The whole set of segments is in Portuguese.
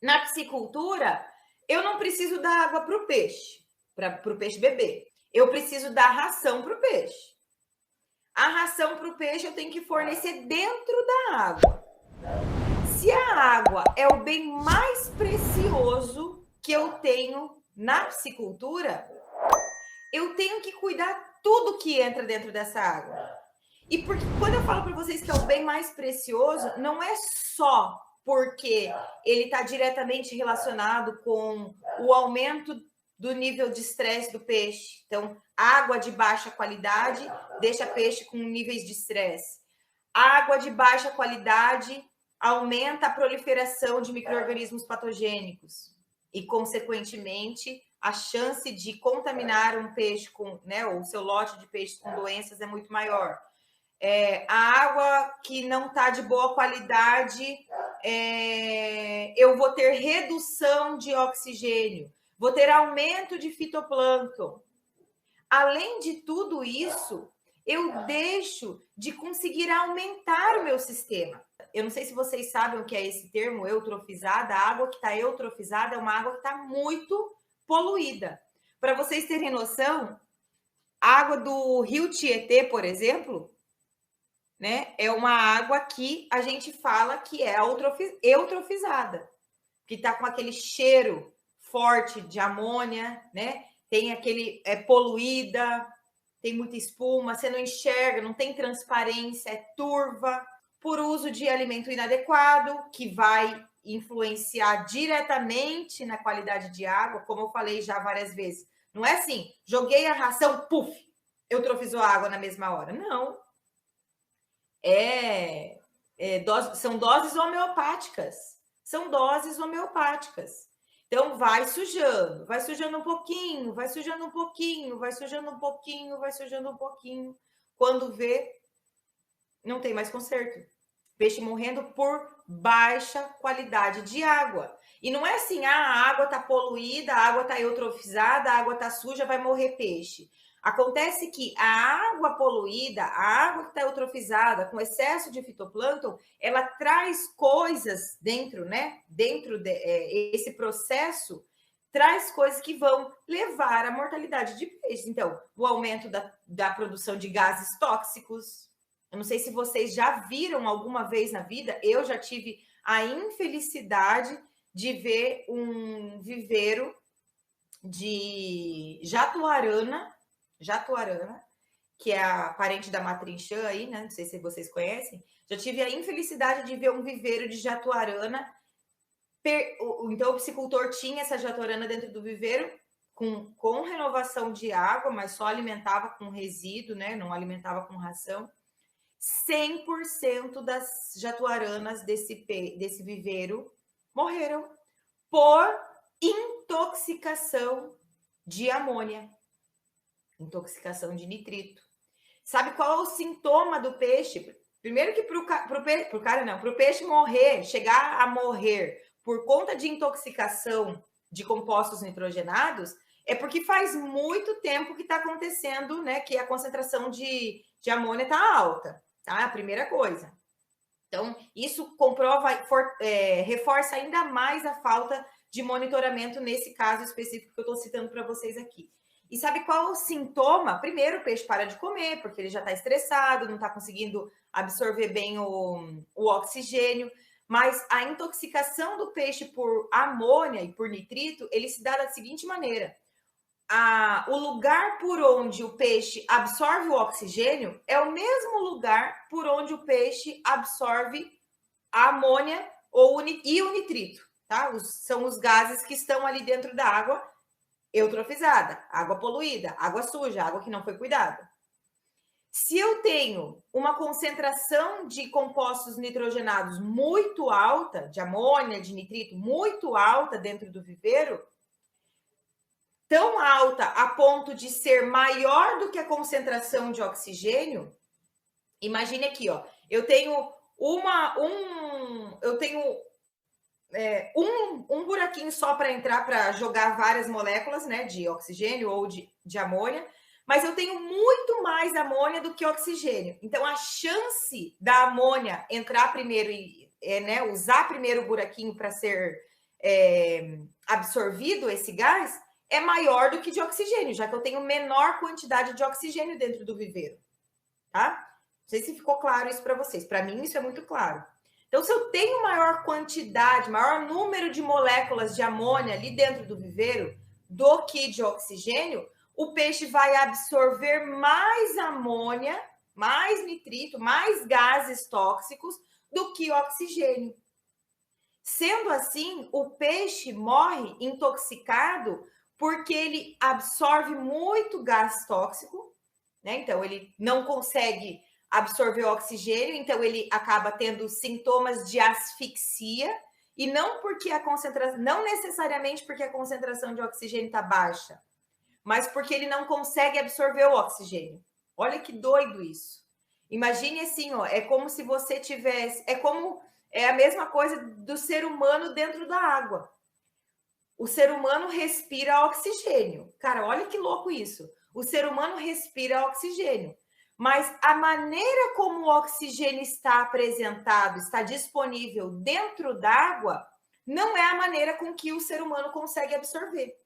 Na piscicultura, eu não preciso dar água para o peixe beber. Eu preciso dar ração para o peixe. A ração para o peixe eu tenho que fornecer dentro da água. Se a água é o bem mais precioso que eu tenho na piscicultura, eu tenho que cuidar tudo que entra dentro dessa água. E porque quando eu falo para vocês que é o bem mais precioso, não é só porque ele está diretamente relacionado com o aumento do nível de estresse do peixe. Então, água de baixa qualidade deixa peixe com níveis de estresse. Água de baixa qualidade aumenta a proliferação de micro-organismos patogênicos e, consequentemente, a chance de contaminar um peixe com, né, ou o seu lote de peixes com doenças é muito maior. A água que não está de boa qualidade, eu vou ter redução de oxigênio, vou ter aumento de fitoplâncton. Além de tudo isso, eu deixo de conseguir aumentar o meu sistema. Eu não sei se vocês sabem o que é esse termo, eutrofizada. A água que está eutrofizada é uma água que está muito poluída. Para vocês terem noção, a água do rio Tietê, por exemplo, né, é uma água que a gente fala que é eutrofizada, que está com aquele cheiro forte de amônia, né? Tem aquele poluída, tem muita espuma, você não enxerga, não tem transparência, é turva, por uso de alimento inadequado, que vai influenciar diretamente na qualidade de água, como eu falei já várias vezes. Não é assim, joguei a ração, puf, eutrofizou a água na mesma hora. Não. São doses homeopáticas. São doses homeopáticas. Então, vai sujando um pouquinho, vai sujando um pouquinho, vai sujando um pouquinho, vai sujando um pouquinho. Quando vê, não tem mais conserto. Peixe morrendo por baixa qualidade de água. E não é assim, a água está poluída, a água está eutrofizada, a água está suja, vai morrer peixe. Acontece que a água poluída, a água que está eutrofizada, com excesso de fitoplâncton, ela traz coisas dentro, né? Dentro desse processo, traz coisas que vão levar à mortalidade de peixes. Então, o aumento da produção de gases tóxicos. Eu não sei se vocês já viram alguma vez na vida, eu já tive a infelicidade de ver um viveiro de jatuarana, que é a parente da matrinchã aí, né? Não sei se vocês conhecem. Já tive a infelicidade de ver um viveiro de jatuarana. Então, o piscicultor tinha essa jatuarana dentro do viveiro com renovação de água, mas só alimentava com resíduo, né? Não alimentava com ração. 100% das jatuaranas desse viveiro morreram por intoxicação de amônia, intoxicação de nitrito. Sabe qual é o sintoma do peixe? Primeiro que para o peixe morrer, chegar a morrer por conta de intoxicação de compostos nitrogenados, é porque faz muito tempo que está acontecendo, né? Que a concentração de amônia está alta, tá? A primeira coisa. Então, isso reforça ainda mais a falta de monitoramento nesse caso específico que eu estou citando para vocês aqui. E sabe qual é o sintoma? Primeiro, o peixe para de comer, porque ele já está estressado, não está conseguindo absorver bem o oxigênio. Mas a intoxicação do peixe por amônia e por nitrito, ele se dá da seguinte maneira. O lugar por onde o peixe absorve o oxigênio é o mesmo lugar por onde o peixe absorve a amônia e o nitrito, tá? São os gases que estão ali dentro da água eutrofizada, água poluída, água suja, água que não foi cuidada. Se eu tenho uma concentração de compostos nitrogenados muito alta, de amônia, de nitrito, muito alta dentro do viveiro, tão alta a ponto de ser maior do que a concentração de oxigênio, imagine aqui, ó, eu tenho um buraquinho só para entrar para jogar várias moléculas, né, de oxigênio ou de amônia, mas eu tenho muito mais amônia do que oxigênio. Então, a chance da amônia entrar primeiro e usar primeiro o buraquinho para ser absorvido esse gás é maior do que de oxigênio, já que eu tenho menor quantidade de oxigênio dentro do viveiro, tá? Não sei se ficou claro isso para vocês. Para mim, isso é muito claro. Então, se eu tenho maior quantidade, maior número de moléculas de amônia ali dentro do viveiro do que de oxigênio, o peixe vai absorver mais amônia, mais nitrito, mais gases tóxicos do que oxigênio. Sendo assim, o peixe morre intoxicado porque ele absorve muito gás tóxico, né? Então, ele não consegue absorver oxigênio, então ele acaba tendo sintomas de asfixia, e não porque a concentração, não necessariamente porque a concentração de oxigênio está baixa, mas porque ele não consegue absorver o oxigênio. Olha que doido isso. Imagine assim, ó, é como se você tivesse, é a mesma coisa do ser humano dentro da água. O ser humano respira oxigênio. Cara, olha que louco isso. O ser humano respira oxigênio. Mas a maneira como o oxigênio está apresentado, está disponível dentro d'água, não é a maneira com que o ser humano consegue absorver.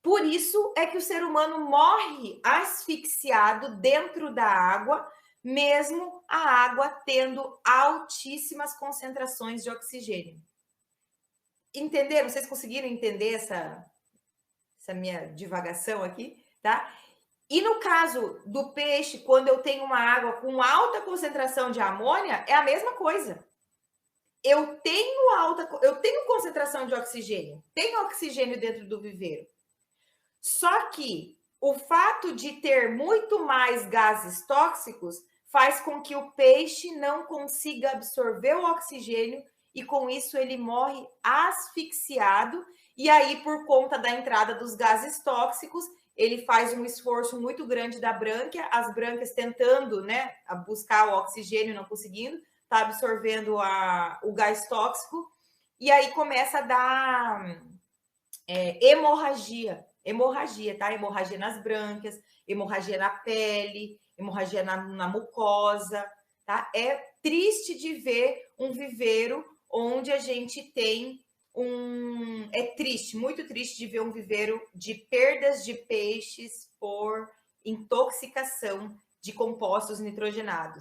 Por isso é que o ser humano morre asfixiado dentro da água, mesmo a água tendo altíssimas concentrações de oxigênio. Entenderam? Vocês conseguiram entender essa minha divagação aqui, tá? E no caso do peixe, quando eu tenho uma água com alta concentração de amônia, é a mesma coisa. Eu tenho concentração de oxigênio, tenho oxigênio dentro do viveiro. Só que o fato de ter muito mais gases tóxicos faz com que o peixe não consiga absorver o oxigênio e com isso ele morre asfixiado. E aí, por conta da entrada dos gases tóxicos, ele faz um esforço muito grande da brânquia, as brânquias tentando, né, buscar o oxigênio, não conseguindo, está absorvendo o gás tóxico, e aí começa a dar hemorragia, tá? Hemorragia nas brânquias, hemorragia na pele, hemorragia na mucosa, tá? É triste de ver um viveiro onde a gente tem é triste, muito triste de ver um viveiro de perdas de peixes por intoxicação de compostos nitrogenados.